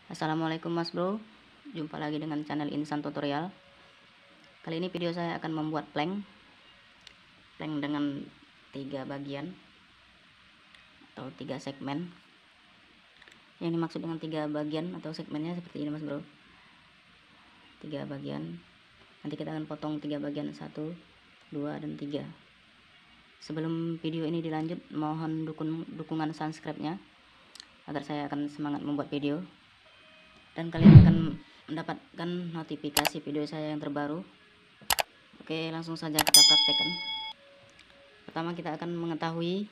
Assalamualaikum Mas Bro, jumpa lagi dengan channel Insan Tutorial. Kali ini video saya akan membuat plank dengan 3 bagian atau 3 segmen. Yang dimaksud dengan 3 bagian atau segmennya seperti ini Mas Bro, 3 bagian. Nanti kita akan potong 3 bagian, 1, 2, dan 3. Sebelum video ini dilanjut, mohon dukungan subscribe-nya agar saya akan semangat membuat video dan kalian akan mendapatkan notifikasi video saya yang terbaru. Oke, langsung saja kita praktekkan. Pertama kita akan mengetahui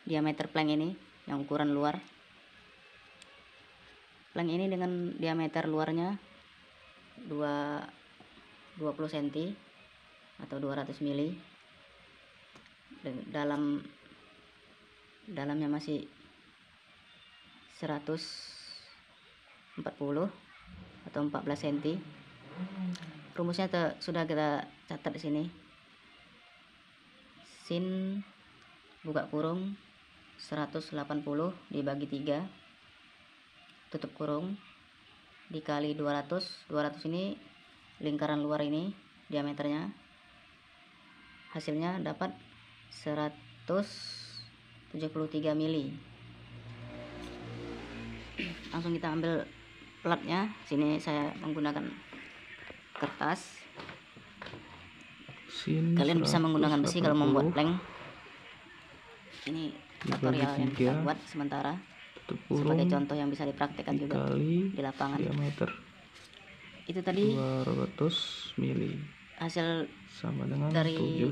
diameter plank ini yang ukuran luar. Plank ini dengan diameter luarnya 20 cm atau 200 mili. Dalamnya masih 140 atau 14 cm. Rumusnya sudah kita catat di sini. Sin buka kurung 180 dibagi 3 tutup kurung dikali 200. 200 ini lingkaran luar ini diameternya. Hasilnya dapat 173 mili. Langsung kita ambil platnya. Sini saya menggunakan kertas. Kalian bisa menggunakan besi kalau membuat plank. Ini tutorial yang kita buat sementara sebagai contoh yang bisa dipraktekkan juga di lapangan. Diameter Itu tadi 200 mili hasil sama dengan dari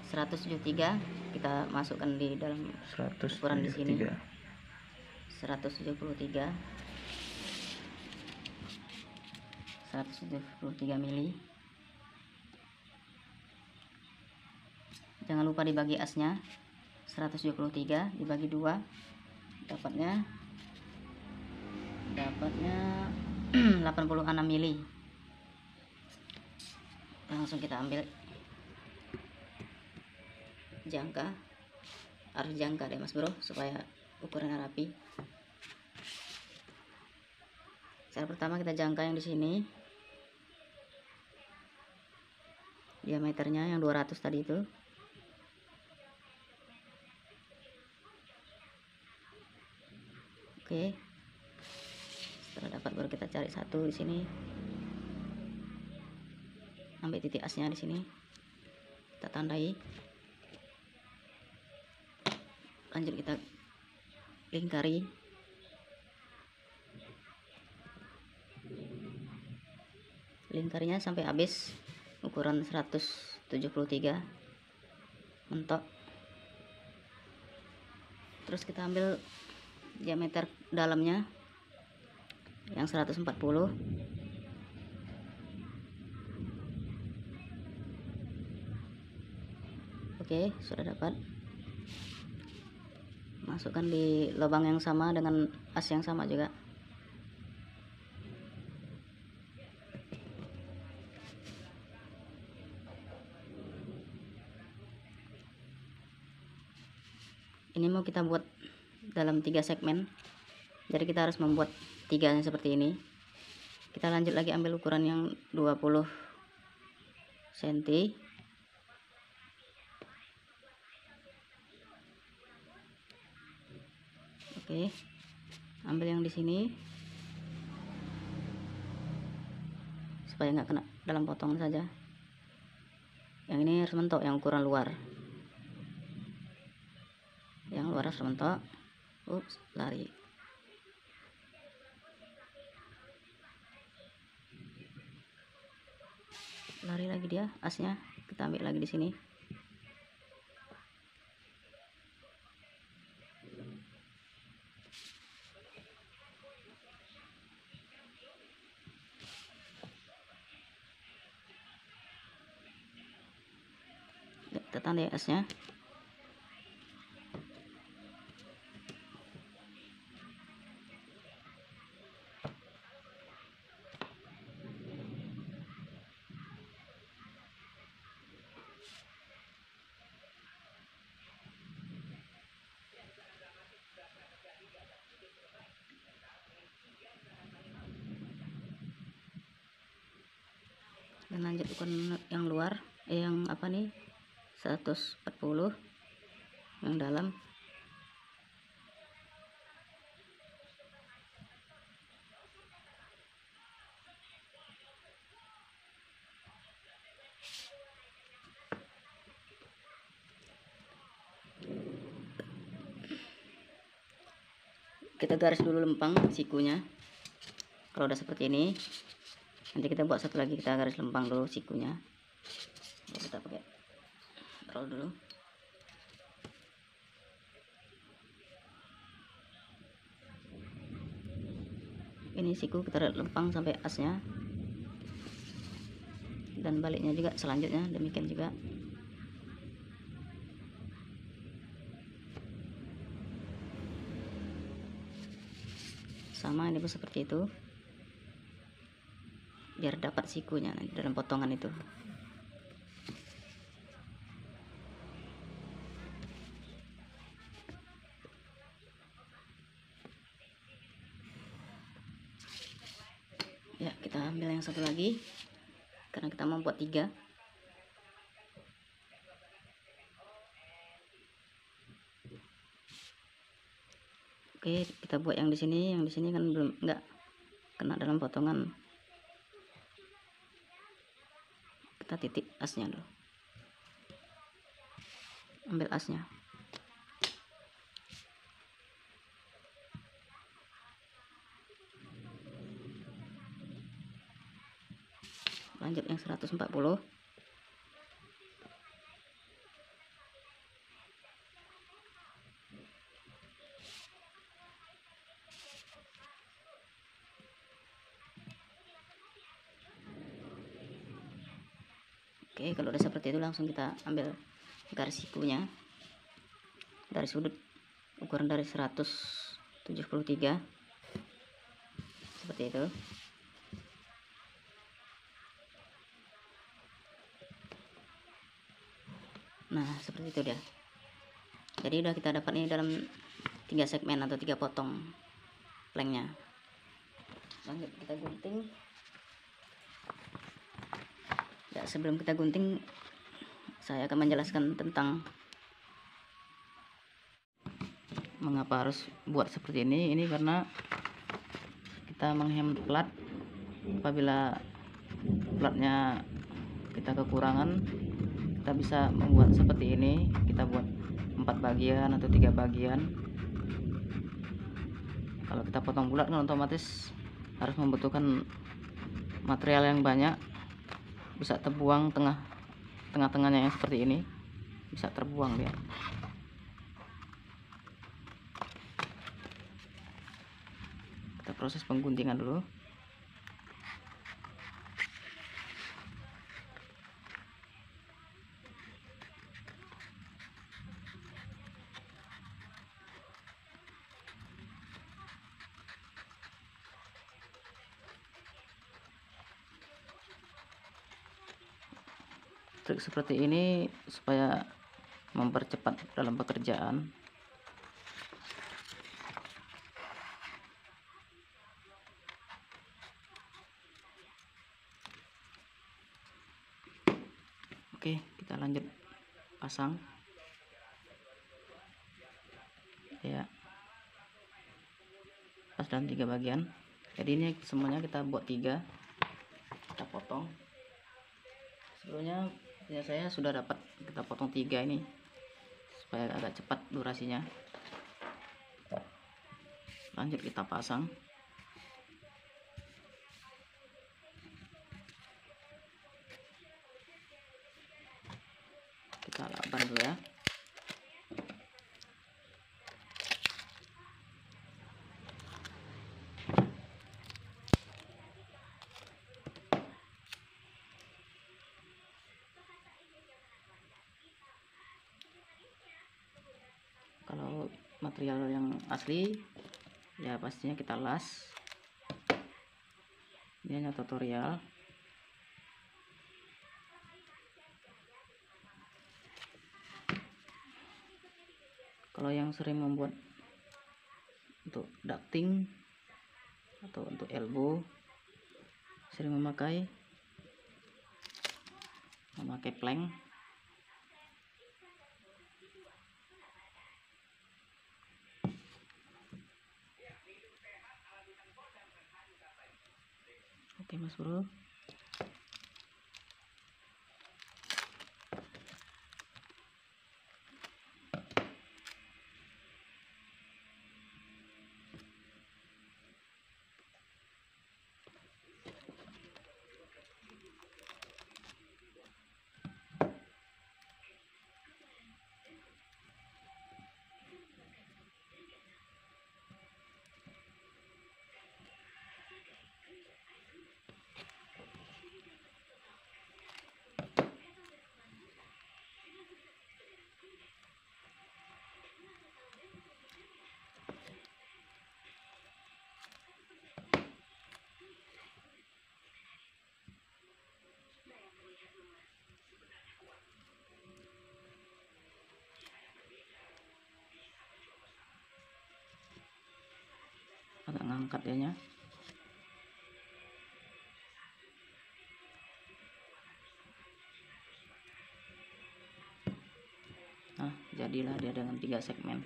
173. Kita masukkan di dalam ukuran di sini 173 mili. Jangan lupa dibagi asnya. 173 dibagi 2 dapatnya 86 mili. Langsung kita ambil jangka. Harus jangka deh Mas Bro supaya ukurannya rapi. Cara pertama kita jangka yang di sini. Diameternya yang 200 tadi itu. Oke. Setelah dapat baru kita cari satu di sini. Ambil titik asnya di sini. Kita tandai. Lanjut kita lingkari. Lingkarinya sampai habis ukuran 173 mentok. Terus kita ambil diameter dalamnya yang 140. Oke, sudah dapat. Masukkan di lubang yang sama dengan as yang sama juga. Ini mau kita buat dalam 3 segmen, jadi kita harus membuat 3 seperti ini. Kita lanjut lagi ambil ukuran yang 20 cm. Oke, ambil yang di sini supaya nggak kena dalam potongan saja. Yang ini harus mentok, yang ukuran luar. Yang luar harus mentok. Ups, lari. Lari lagi dia asnya. Kita ambil lagi di sini. Kita tandai asnya. dan lanjut ukuran yang luar, yang apa nih, 140 yang dalam. Kita garis dulu lempang sikunya. Kalau udah seperti ini, nanti kita buat satu lagi, kita garis lempang dulu sikunya. Kita pakai roll dulu. Ini siku kita lempang sampai asnya, dan baliknya juga selanjutnya demikian juga. Sama ini pun seperti itu, biar dapat sikunya nanti dalam potongan itu. Ya, kita ambil yang satu lagi karena kita mau buat 3. Oke, kita buat yang di sini kan belum enggak kena dalam potongan. Kita titik asnya dulu, ambil asnya. Lanjut yang 140. Oke, kalau udah seperti itu langsung kita ambil garis sikunya dari sudut ukuran dari 173 seperti itu. Nah, seperti itu dia. Jadi udah kita dapat ini dalam 3 segmen atau 3 potong planknya. Lanjut kita gunting. Ya, sebelum kita gunting, saya akan menjelaskan tentang mengapa harus buat seperti ini. Ini karena kita menghemat plat. Apabila platnya kita kekurangan, kita bisa membuat seperti ini. Kita buat 4 bagian atau 3 bagian. Kalau kita potong bulat kan otomatis harus membutuhkan material yang banyak. Bisa terbuang tengah-tengahnya yang seperti ini, bisa terbuang dia. Kita proses pengguntingan dulu. Trik seperti ini supaya mempercepat dalam pekerjaan. Oke, kita lanjut pasang. Ya, pas dalam 3 bagian. Jadi ini semuanya kita buat 3, kita potong. Sebelumnya ya saya sudah dapat, kita potong 3 ini supaya agak cepat durasinya. Lanjut kita pasang. Kita lakban dulu ya. Kalau material yang asli ya pastinya kita las. Ini hanya tutorial. Kalau yang sering membuat untuk ducting atau untuk elbow, sering memakai memakai plank. Oke Mas Bro, agak ngangkat ya nya. Nah, jadilah dia dengan 3 segmen.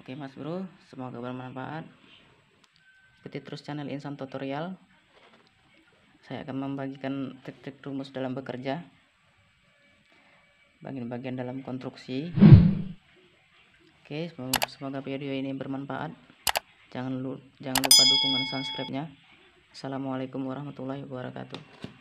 Oke Mas Bro, semoga bermanfaat. Ikuti terus channel Insan Tutorial. Saya akan membagikan trik-trik rumus dalam bekerja, bagian-bagian dalam konstruksi. Oke, semoga video ini bermanfaat. Jangan lupa dukungan subscribe-nya. Assalamualaikum warahmatullahi wabarakatuh.